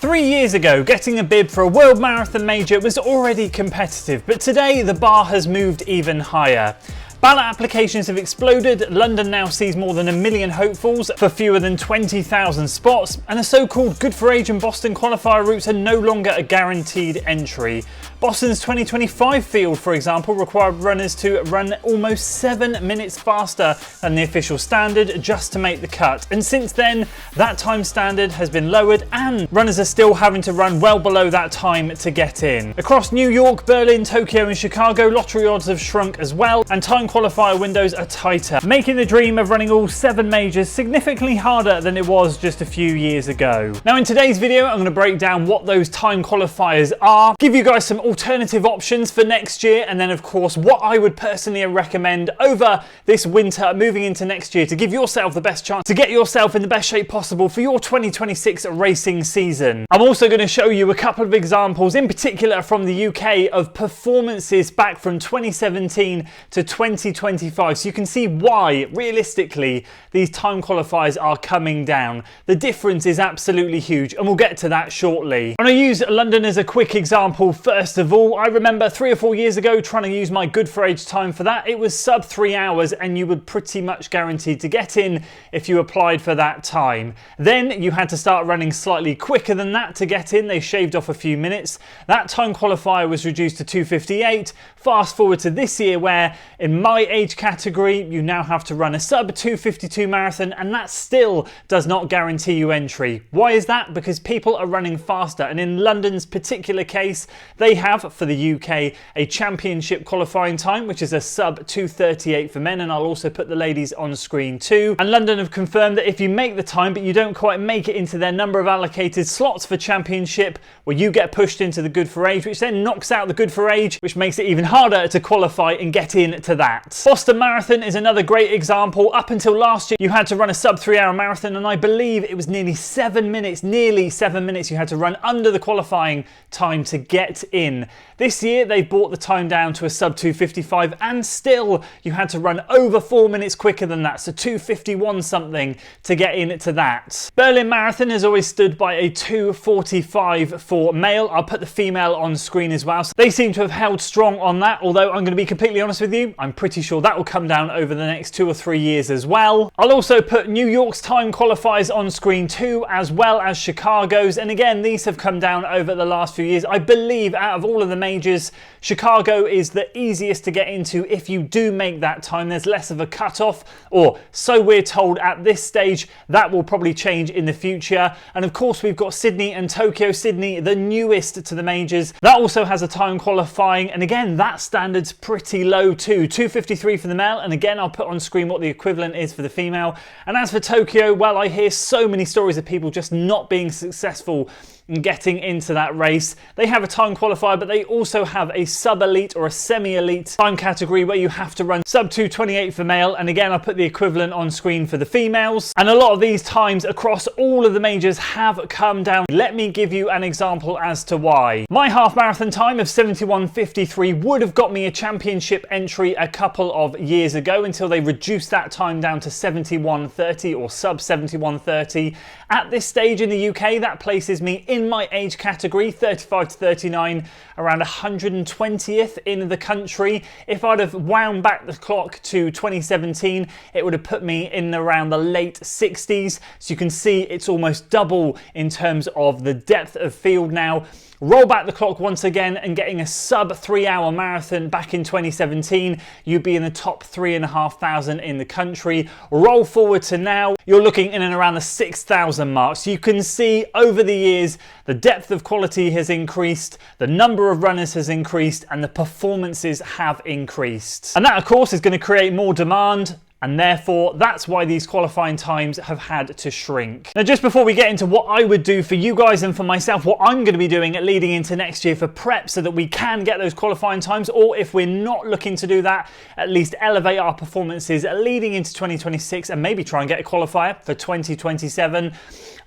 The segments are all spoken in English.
3 years ago, getting a bib for a World Marathon Major was already competitive, but today the bar has moved even higher. Ballot applications have exploded, London now sees more than 1 million hopefuls for fewer than 20,000 spots, and the so-called Good for Age and Boston qualifier routes are no longer a guaranteed entry. Boston's 2025 field, for example, required runners to run almost 7 minutes faster than the official standard just to make the cut. And since then, that time standard has been lowered and runners are still having to run well below that time to get in. Across New York, Berlin, Tokyo and Chicago, lottery odds have shrunk as well and time qualifier windows are tighter, making the dream of running all 7 majors significantly harder than it was just a few years ago. Now in today's video, I'm going to break down what those time qualifiers are, give you guys some alternative options for next year, and then of course what I would personally recommend over this winter moving into next year to give yourself the best chance to get yourself in the best shape possible for your 2026 racing season. I'm also going to show you a couple of examples in particular from the UK of performances back from 2017 to 2025, so you can see why realistically these time qualifiers are coming down. The difference is absolutely huge and we'll get to that shortly. I'm going to use London as a quick example first of all. I remember 3 or 4 years ago trying to use my Good for Age time for that. It was sub 3 hours and you were pretty much guaranteed to get in if you applied for that time. Then you had to start running slightly quicker than that to get in. They shaved off a few minutes. That time qualifier was reduced to 2:58. Fast forward to this year where in my age category you now have to run a sub 2:52 marathon and that still does not guarantee you entry. Why is that? Because people are running faster, and in London's particular case they have for the UK a championship qualifying time which is a sub 2:38 for men, and I'll also put the ladies on screen too. And London have confirmed that if you make the time but you don't quite make it into their number of allocated slots for championship, well, you get pushed into the Good for Age, which then knocks out the Good for Age, which makes it even harder to qualify and get into that. Boston Marathon is another great example. Up until last year you had to run a sub 3 hour marathon, and I believe it was nearly 7 minutes you had to run under the qualifying time to get in. This year they've brought the time down to a sub 2:55 and still you had to run over 4 minutes quicker than that, so 2:51 something to get into that. Berlin Marathon has always stood by a 2:45 for male. I'll put the female on screen as well. So they seem to have held strong on that, although I'm going to be completely honest with you, I'm pretty sure that will come down over the next 2 or 3 years as well. I'll also put New York's time qualifiers on screen too, as well as Chicago's, and again these have come down over the last few years. I believe out of all of the majors, Chicago is the easiest to get into if you do make that time. There's less of a cut-off, or so we're told at this stage. That will probably change in the future. And of course we've got Sydney and Tokyo. Sydney, the newest to the majors, that also has a time qualifying, and again that standard's pretty low too, 2:53 for the male, and again I'll put on screen what the equivalent is for the female. And as for Tokyo, well, I hear so many stories of people just not being successful in getting into that race. They have a time qualifier, but they also have a sub-elite or a semi-elite time category where you have to run sub 2:28 for male, and again I'll put the equivalent on screen for the females. And a lot of these times across all of the majors have come down. Let me give you an example as to why. My half marathon time of 71:53 would have got me a championship entry a couple of years ago until they reduced that time down to 71:30 or sub 71:30. At this stage in the UK, that places me in my age category, 35 to 39, around 120th in the country. If I'd have wound back the clock to 2017, it would have put me in around the late 60s. So you can see it's almost double in terms of the depth of field now. Roll back the clock once again and getting a sub 3 hour marathon back in 2017, you'd be in the top 3,500 in the country. Roll forward to now, you're looking in and around the 6,000 mark. So you can see over the years, the depth of quality has increased, the number of runners has increased, and the performances have increased. And that of course is going to create more demand, and therefore that's why these qualifying times have had to shrink. Now just before we get into what I would do for you guys and for myself, what I'm going to be doing leading into next year for prep so that we can get those qualifying times, or if we're not looking to do that, at least elevate our performances leading into 2026 and maybe try and get a qualifier for 2027.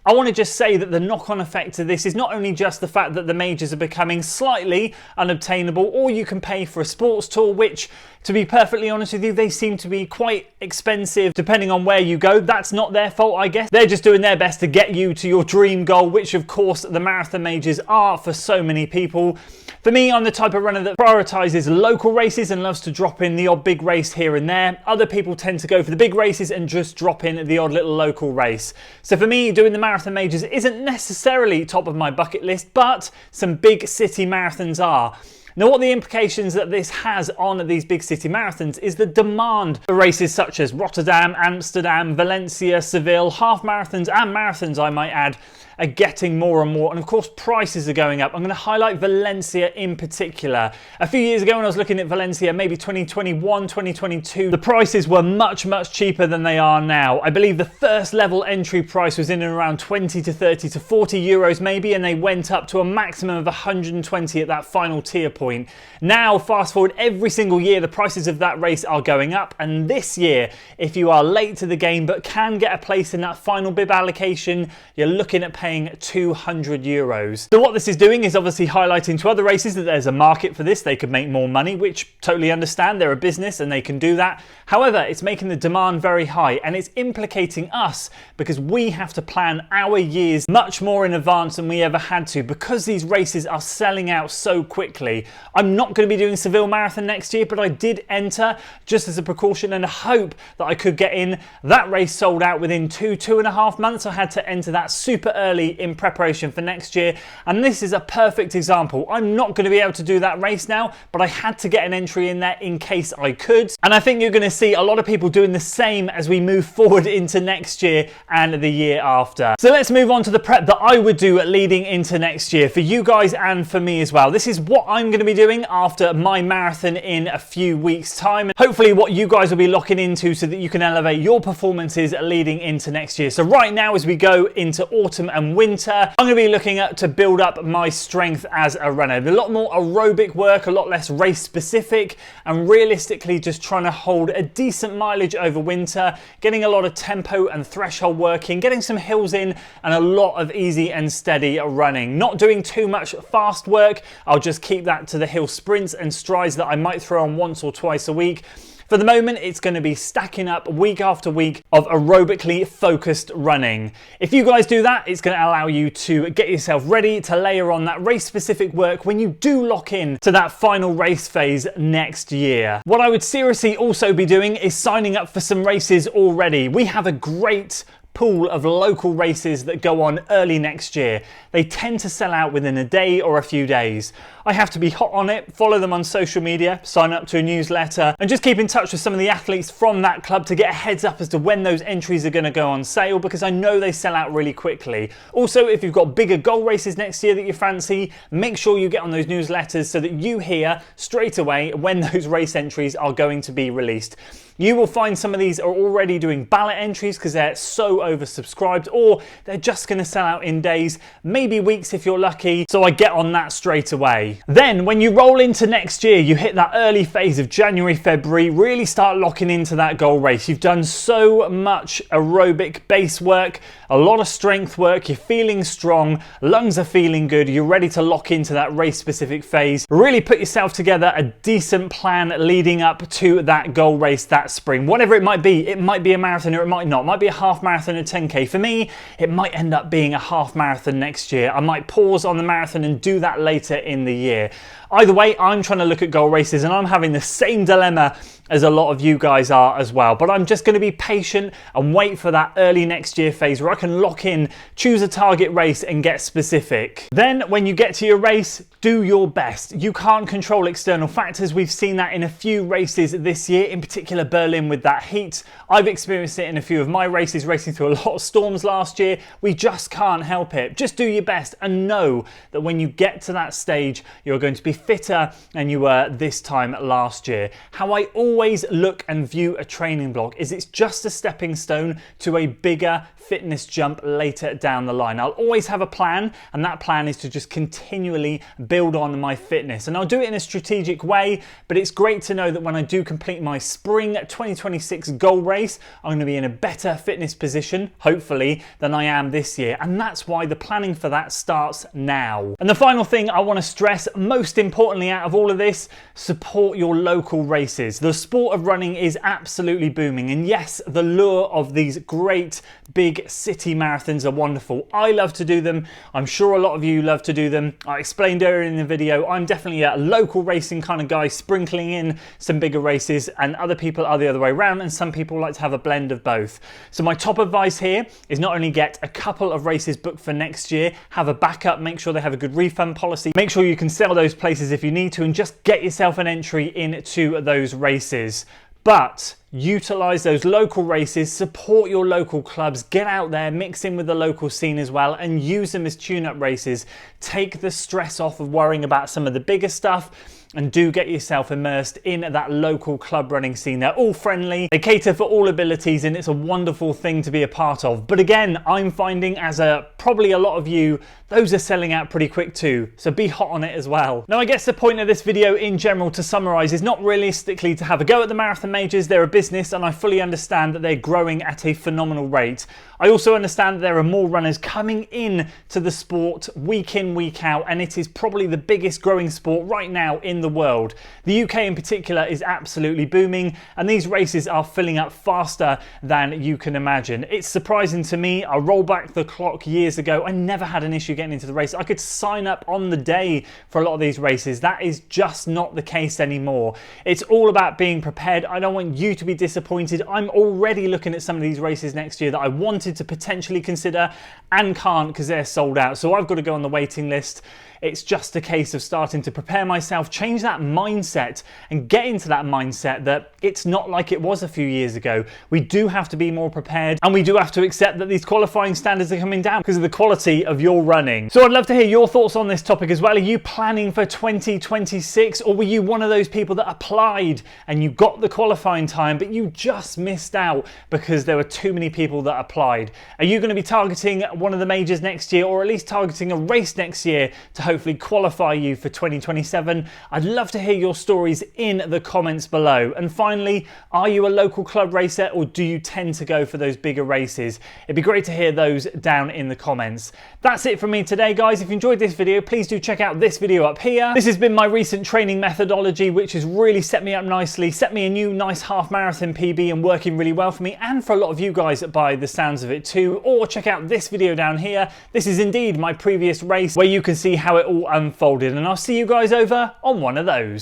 I want to just say that the knock-on effect of this is not only just the fact that the majors are becoming slightly unobtainable, or you can pay for a sports tour, which, to be perfectly honest with you, they seem to be quite expensive depending on where you go. That's not their fault, I guess. They're just doing their best to get you to your dream goal, which of course the marathon majors are for so many people. For me, I'm the type of runner that prioritises local races and loves to drop in the odd big race here and there. Other people tend to go for the big races and just drop in the odd little local race. So for me, doing the marathon majors isn't necessarily top of my bucket list, but some big city marathons are. Now, what the implications that this has on these big city marathons is the demand for races such as Rotterdam, Amsterdam, Valencia, Seville, half marathons and marathons, I might add, are getting more and more, and of course prices are going up. I'm going to highlight Valencia in particular. A few years ago when I was looking at Valencia, maybe 2021, 2022, the prices were much cheaper than they are now. I believe the first level entry price was in and around 20 to 30 to 40 euros maybe, and they went up to a maximum of 120 at that final tier point. Now, fast forward, every single year the prices of that race are going up, and this year, if you are late to the game but can get a place in that final bib allocation, you're looking at paying 200 euros. So what this is doing is obviously highlighting to other races that there's a market for this. They could make more money, which totally understand. They're a business and they can do that. However, it's making the demand very high, and it's implicating us because we have to plan our years much more in advance than we ever had to, because these races are selling out so quickly. I'm not going to be doing Seville Marathon next year, but I did enter just as a precaution and hope that I could get in. That race sold out within 2.5 months. I had to enter that super early in preparation for next year, and this is a perfect example. I'm not going to be able to do that race now, but I had to get an entry in there in case I could, and I think you're going to see a lot of people doing the same as we move forward into next year and the year after. So let's move on to the prep that I would do leading into next year for you guys and for me as well. This is what I'm going to be doing after my marathon in a few weeks time, and hopefully what you guys will be locking into so that you can elevate your performances leading into next year. So right now, as we go into autumn and winter, I'm going to be looking at to build up my strength as a runner. A lot more aerobic work, a lot less race specific, and realistically just trying to hold a decent mileage over winter, getting a lot of tempo and threshold working, getting some hills in, and a lot of easy and steady running. Not doing too much fast work. I'll just keep that to the hill sprints and strides that I might throw on once or twice a week. For the moment, it's going to be stacking up week after week of aerobically focused running. If you guys do that, it's going to allow you to get yourself ready to layer on that race-specific work when you do lock in to that final race phase next year. What I would seriously also be doing is signing up for some races already. We have a great pool of local races that go on early next year. They tend to sell out within a day or a few days. I have to be hot on it, follow them on social media, sign up to a newsletter, and just keep in touch with some of the athletes from that club to get a heads up as to when those entries are going to go on sale, because I know they sell out really quickly. Also, if you've got bigger goal races next year that you fancy, make sure you get on those newsletters so that you hear straight away when those race entries are going to be released. You will find some of these are already doing ballot entries because they're so oversubscribed, or they're just going to sell out in days, maybe weeks if you're lucky, so I get on that straight away. Then when you roll into next year, you hit that early phase of January, February, really start locking into that goal race. You've done so much aerobic base work, a lot of strength work, you're feeling strong, lungs are feeling good, you're ready to lock into that race specific phase. Really put yourself together a decent plan leading up to that goal race that spring. Whatever it might be a marathon or it might not. It might be a half marathon or 10k. For me, it might end up being a half marathon next year. I might pause on the marathon and do that later in the year. Either way, I'm trying to look at goal races and I'm having the same dilemma as a lot of you guys are as well. But I'm just going to be patient and wait for that early next year phase where I can lock in, choose a target race and get specific. Then when you get to your race, do your best. You can't control external factors. We've seen that in a few races this year, in particular Berlin with that heat. I've experienced it in a few of my races, racing through a lot of storms last year. We just can't help it. Just do your best and know that when you get to that stage, you're going to be fitter than you were this time last year. How I always look and view a training block is it's just a stepping stone to a bigger fitness jump later down the line. I'll always have a plan, and that plan is to just continually build on my fitness, and I'll do it in a strategic way. But it's great to know that when I do complete my spring Year 2026 goal race, I'm going to be in a better fitness position, hopefully, than I am this year. And that's why the planning for that starts now. And the final thing I want to stress, most importantly out of all of this, support your local races. The sport of running is absolutely booming. And yes, the lure of these great big city marathons are wonderful. I love to do them. I'm sure a lot of you love to do them. I explained earlier in the video, I'm definitely a local racing kind of guy, sprinkling in some bigger races, and other people are the other way around, and some people like to have a blend of both. So my top advice here is not only get a couple of races booked for next year, have a backup, make sure they have a good refund policy, make sure you can sell those places if you need to, and just get yourself an entry into those races. But utilize those local races, support your local clubs, get out there, mix in with the local scene as well, and use them as tune-up races. Take the stress off of worrying about some of the bigger stuff, and do get yourself immersed in that local club running scene. They're all friendly, they cater for all abilities, and it's a wonderful thing to be a part of. But again, I'm finding, as probably a lot of you, those are selling out pretty quick too, so be hot on it as well. Now I guess the point of this video in general, to summarize, is not realistically to have a go at the marathon majors. They're a business, and I fully understand that they're growing at a phenomenal rate. I also understand that there are more runners coming in to the sport week in, week out, and it is probably the biggest growing sport right now in the world. The UK in particular is absolutely booming, and these races are filling up faster than you can imagine. It's surprising to me. I roll back the clock years ago, I never had an issue getting into the race. I could sign up on the day for a lot of these races. That is just not the case anymore. It's all about being prepared. I don't want you to be disappointed. I'm already looking at some of these races next year that I wanted to potentially consider and can't because they're sold out. So I've got to go on the waiting list. It's just a case of starting to prepare myself, change that mindset, and get into that mindset that it's not like it was a few years ago. We do have to be more prepared, and we do have to accept that these qualifying standards are coming down because of the quality of your running. So I'd love to hear your thoughts on this topic as well. Are you planning for 2026, or were you one of those people that applied and you got the qualifying time, but you just missed out because there were too many people that applied? Are you going to be targeting one of the majors next year, or at least targeting a race next year to hopefully qualify you for 2027? I'd love to hear your stories in the comments below. And finally, are you a local club racer, or do you tend to go for those bigger races? It'd be great to hear those down in the comments. That's it from me today, guys. If you enjoyed this video, please do check out this video up here. This has been my recent training methodology, which has really set me up nicely, set me a new nice half marathon PB, and working really well for me and for a lot of you guys by the sounds of it too. Or check out this video down here. This is indeed my previous race, where you can see how it all unfolded, and I'll see you guys over on one of those.